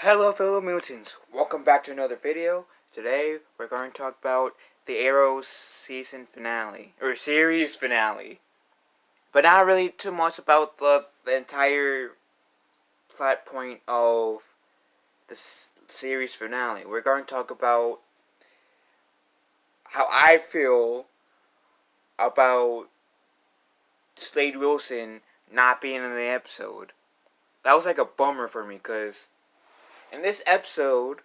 Hello fellow mutants, welcome back to another video. Today we're going to talk about the Arrow season finale, or series finale. But not really too much about the entire plot point of the series finale. We're going to talk about how I feel about Slade Wilson not being in the episode. That was like a bummer for me, because in this episode,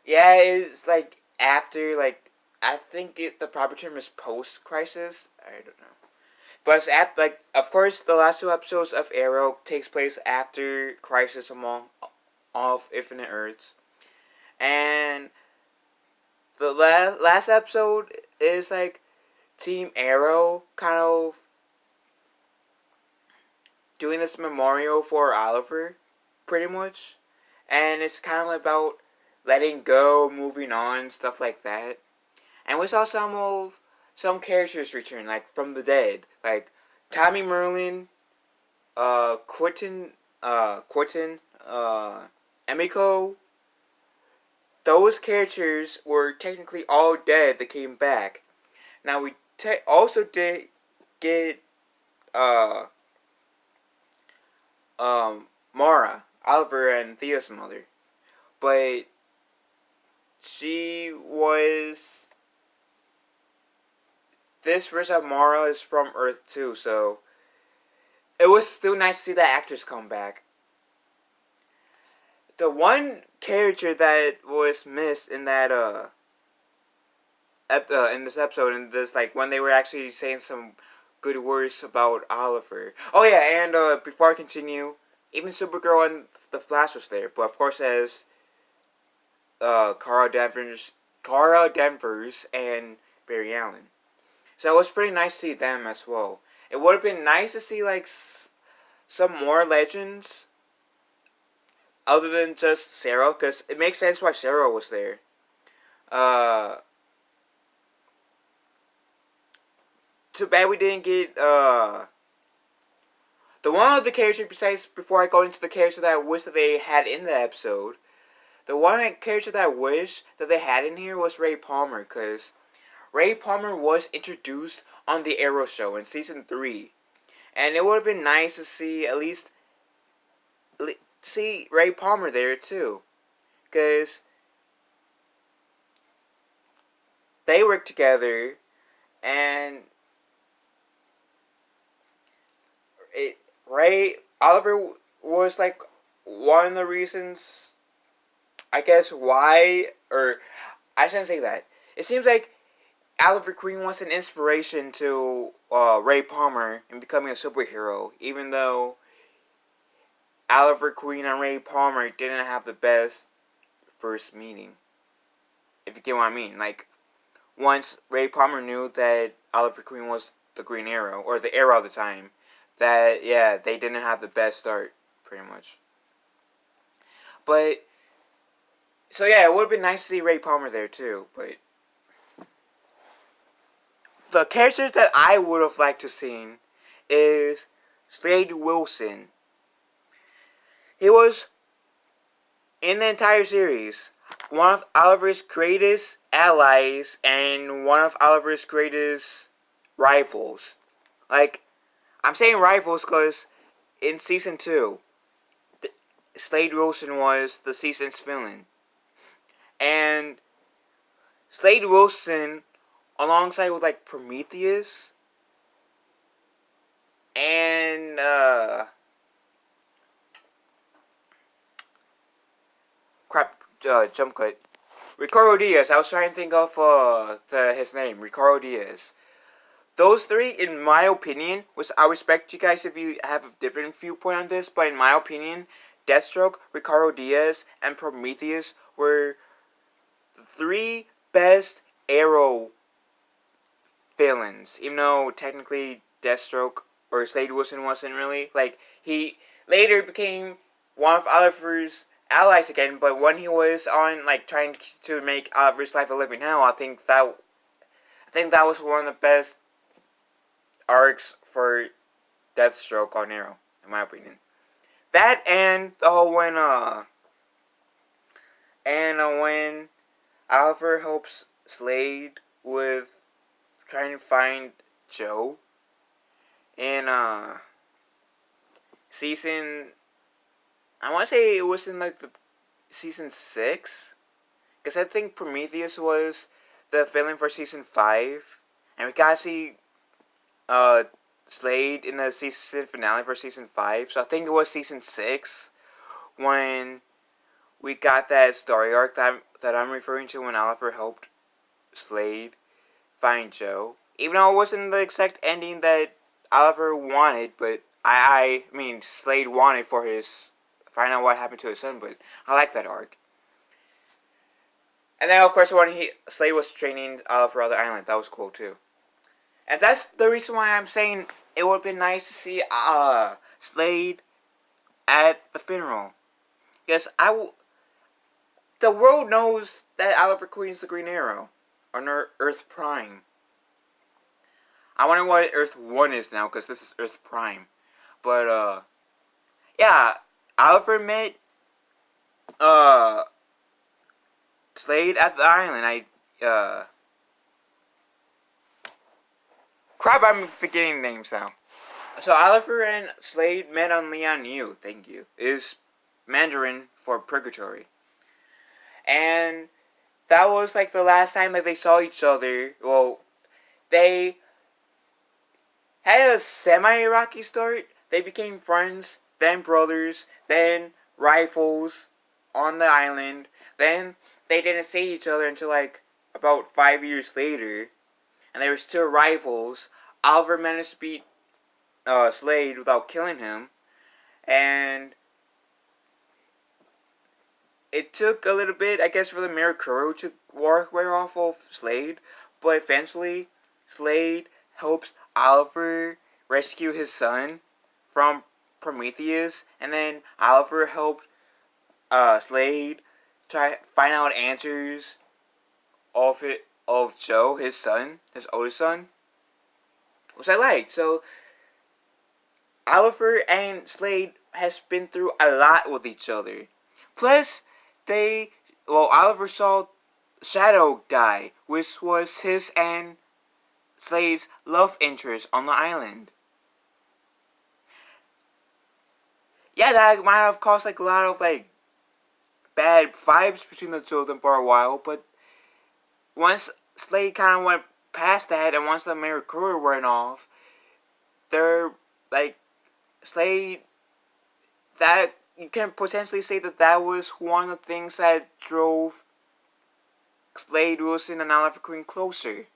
yeah, it's like after, like, I think the proper term is post-crisis. I don't know. But it's after, like, of course, the last two episodes of Arrow takes place after Crisis among all Infinite Earths. And the last episode is, like, Team Arrow kind of doing this memorial for Oliver, pretty much. And it's kind of about letting go, moving on, stuff like that. And we saw some characters return, like from the dead, like Tommy Merlin, Corton, Emiko. Those characters were technically all dead that came back. Now we also did get Mara, Oliver and Thea's mother, but she was. This version of Mara is from Earth too, so it was still nice to see that actress come back. The one character that was missed in that in this episode, in this, like, when they were actually saying some good words about Oliver. Oh yeah, and before I continue, even Supergirl and the Flash was there, but of course as Cara Danvers, and Barry Allen. So it was pretty nice to see them as well. It would have been nice to see, like, some more legends other than just Sarah, because it makes sense why Sarah was there. Too bad we didn't get the one of the characters, besides, before I go into the character that I wish that they had in the episode, the one character that I wish that they had in here was Ray Palmer, because Ray Palmer was introduced on the Arrow show in season 3, and it would have been nice to see at least see Ray Palmer there too, because they work together, and Oliver was like one of the reasons, I guess, why, or I shouldn't say that. It seems like Oliver Queen was an inspiration to Ray Palmer in becoming a superhero, even though Oliver Queen and Ray Palmer didn't have the best first meeting. If you get what I mean. Like, once Ray Palmer knew that Oliver Queen was the Green Arrow, or the Arrow at the time, that, yeah, they didn't have the best start, pretty much. But, so yeah, it would have been nice to see Ray Palmer there too, but the characters that I would have liked to seen is Slade Wilson. He was, in the entire series, one of Oliver's greatest allies and one of Oliver's greatest rivals. Like, I'm saying rivals because in season 2, Slade Wilson was the season's villain. And Slade Wilson, alongside with, like, Prometheus and jump cut, Ricardo Diaz. I was trying to think of his name, Ricardo Diaz. Those three, in my opinion, which I respect you guys if you have a different viewpoint on this, but in my opinion, Deathstroke, Ricardo Diaz, and Prometheus were the three best Arrow villains. Even though technically Deathstroke or Slade Wilson wasn't really, like, he later became one of Oliver's allies again, but when he was on, like, trying to make Oliver's life a living hell, I think that was one of the best arcs for Deathstroke on Arrow, in my opinion. That and the whole when And when Oliver helps Slade with trying to find Joe in season, I want to say it was in like the season 6, because I think Prometheus was the villain for season 5, and we got to see uh, Slade in the season finale for season 5, so I think it was season 6 when we got that story arc that I'm referring to, when Oliver helped Slade find Joe. Even though it wasn't the exact ending that Oliver wanted, but I mean Slade wanted for his find out what happened to his son, but I like that arc. And then of course when Slade was training Oliver on the island, that was cool too. And that's the reason why I'm saying it would have been nice to see Slade at the funeral. Because the world knows that Oliver Queen's the Green Arrow on Earth Prime. I wonder what Earth 1 is now, because this is Earth Prime. But, yeah, Oliver met, Slade at the island. Crap, I'm forgetting names now. So, Oliver and Slade met on Leon Yu, thank you. Is Mandarin for Purgatory. And that was, like, the last time that they saw each other. Well, they had a semi-rocky start. They became friends, then brothers, then rivals on the island. Then they didn't see each other until like about 5 years later, and they were still rivals. Oliver managed to beat Slade without killing him, and it took a little bit, I guess, for the Mirakuru to wear off of Slade, but eventually Slade helps Oliver rescue his son from Prometheus, and then Oliver helped Slade try find out answers of Joe, his son, his oldest son, which I liked. So Oliver and Slade has been through a lot with each other. Plus, Oliver saw Shadow die, which was his and Slade's love interest on the island. Yeah, that might have caused like a lot of like bad vibes between the two of them for a while, but once Slade kind of went past that, and once the Mirakuru went off, they're like Slade. That you can potentially say that was one of the things that drove Slade Wilson and Oliver Queen closer.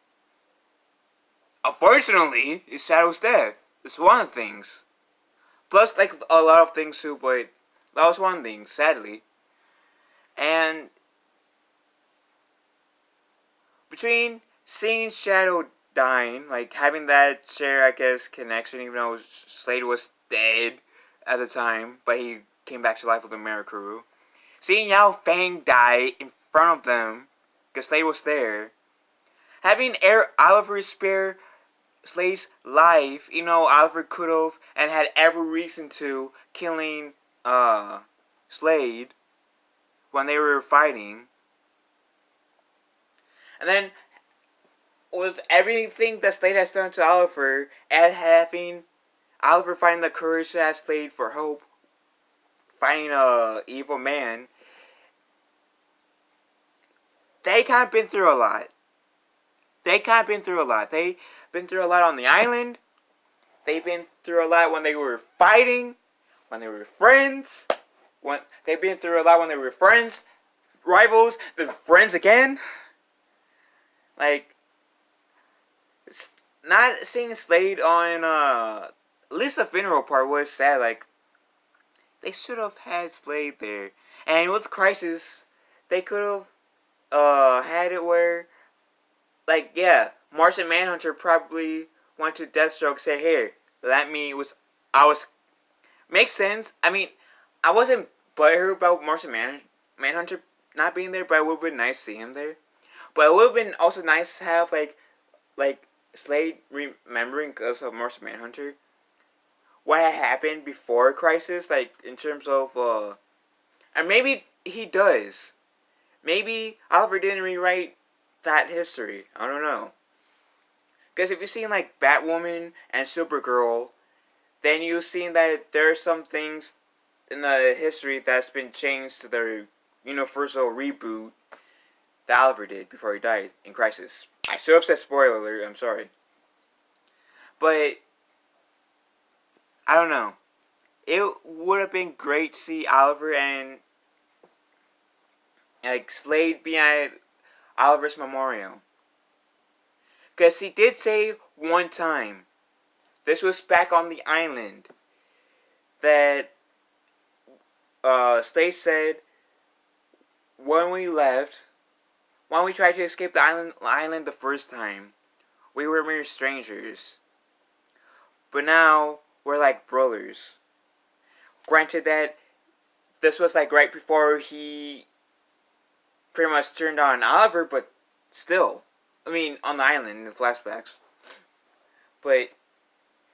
Unfortunately, it's Shadow's death. It's one of the things. Plus, like, a lot of things too, but that was one thing, sadly. And between seeing Shadow dying, like, having that share, I guess, connection, even though Slade was dead at the time, but he came back to life with the Mirakuru. Seeing Yao Fang die in front of them, because Slade was there. Having Oliver spare Slade's life, Oliver could have and had every reason to killing Slade when they were fighting. And then with everything that Slade has done to Oliver, and having Oliver finding the courage to ask Slade for help, fighting a evil man, they kind of been through a lot. They've been through a lot on the island. They've been through a lot when they were fighting, when they were friends. They've been through a lot when they were friends, rivals, then friends again. Like, not seeing Slade on at least the funeral part was sad. Like, they should have had Slade there, and with Crisis, they could have had it where, like, yeah, Martian Manhunter probably went to Deathstroke and said, "Here, makes sense." I mean, I wasn't butthurt about Martian Manhunter not being there, but it would have been nice to see him there. But it would have been also nice to have like Slade remembering, because of Martian Manhunter, what had happened before Crisis, like in terms of and maybe he does. maybe Oliver didn't rewrite that history. I don't know. Because if you've seen like Batwoman and Supergirl, then you've seen that there are some things in the history that's been changed to their universal reboot that Oliver did before he died in Crisis. I should have said spoiler alert, I'm sorry. But, I don't know. It would have been great to see Oliver and like Slade be at Oliver's memorial. Because he did say one time, this was back on the island, that Slade said, when we left, when we tried to escape the island the first time, we were mere strangers. But now, we're like brothers. Granted that this was like right before he pretty much turned on Oliver, but still. I mean, on the island in the flashbacks. But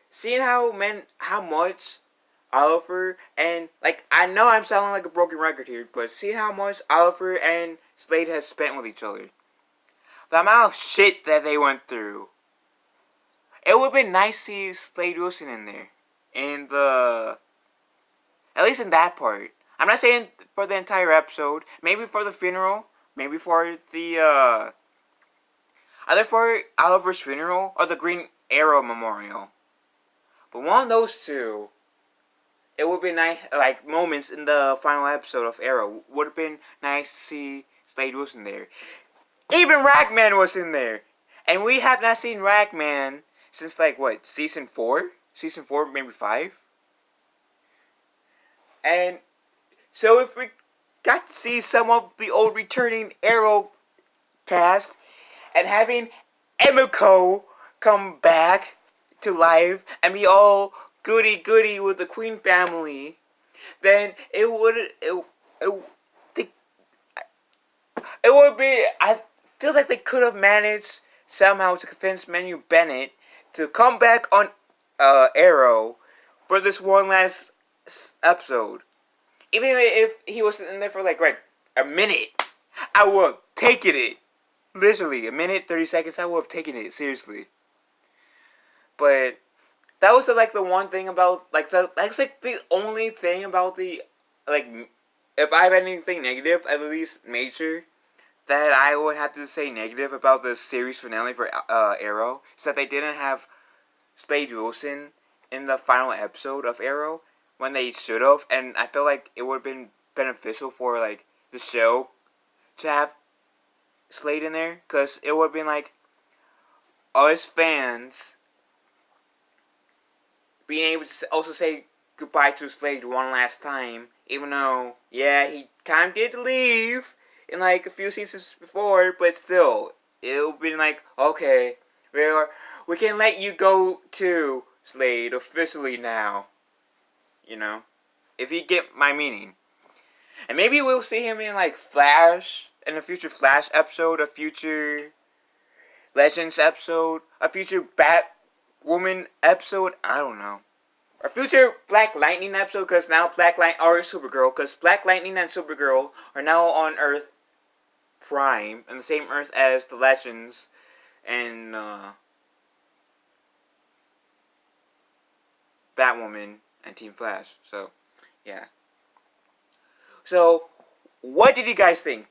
seeing how much Oliver and like I know I'm sounding like a broken record here, but seeing how much Oliver and Slade has spent with each other, the amount of shit that they went through, it would have been nice to see Slade Wilson in there, in the at least in that part. I'm not saying for the entire episode. Maybe for the funeral. Maybe for the either for Oliver's funeral or the Green Arrow Memorial. But one of those two, it would be nice, like moments in the final episode of Arrow, would have been nice to see Slade Wilson there. Even Ragman was in there. And we have not seen Ragman since like what, season 4? Season 4, maybe 5? And so if we got to see some of the old returning Arrow cast and having Emiko come back to life and be all goody with the Queen family, then it would be. I feel like they could have managed somehow to convince Manu Bennett to come back on Arrow for this one last episode. Even if he was in there for like a minute, I would have taken it. Literally, a minute, 30 seconds, I would have taken it, seriously. But that was like the one thing about that's like the only thing about the like if I have anything negative, at least major, that I would have to say negative about the series finale for Arrow is that they didn't have Slade Wilson in the final episode of Arrow when they should have, and I feel like it would have been beneficial for like the show to have Slade in there, because it would have been like us fans being able to also say goodbye to Slade one last time, even though, yeah, he kind of did leave in like a few seasons before, but still, it would be like, okay, we can let you go to Slade officially now, if you get my meaning. And maybe we'll see him in like Flash, in a future Flash episode, a future Legends episode, a future Batwoman episode, I don't know. A future Black Lightning episode, because now or Supergirl, because Black Lightning and Supergirl are now on Earth Prime, and the same Earth as the Legends and Batwoman and Team Flash. So, yeah. So, what did you guys think?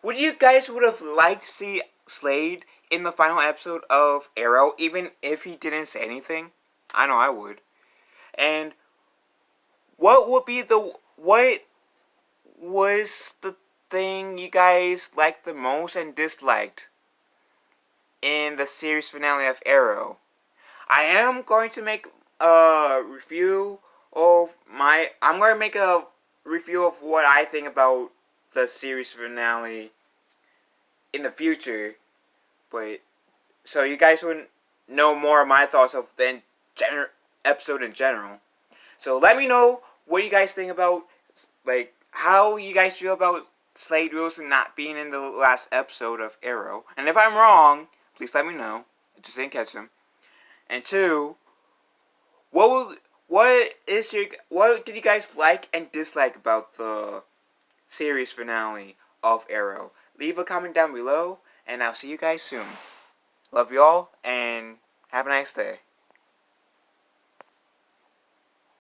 Would you guys have liked to see Slade in the final episode of Arrow, even if he didn't say anything? I know I would. And what was the thing you guys liked the most and disliked in the series finale of Arrow? I am going to make a review of I'm going to make a review of what I think about the series finale in the future, but so you guys wouldn't know more of my thoughts of the episode in general. So let me know what you guys think about, like, how you guys feel about Slade Wilson not being in the last episode of Arrow. And if I'm wrong, please let me know. I just didn't catch them. And 2, what did you guys like and dislike about the series finale of Arrow. Leave a comment down below, and I'll see you guys soon. Love you all, and have a nice day.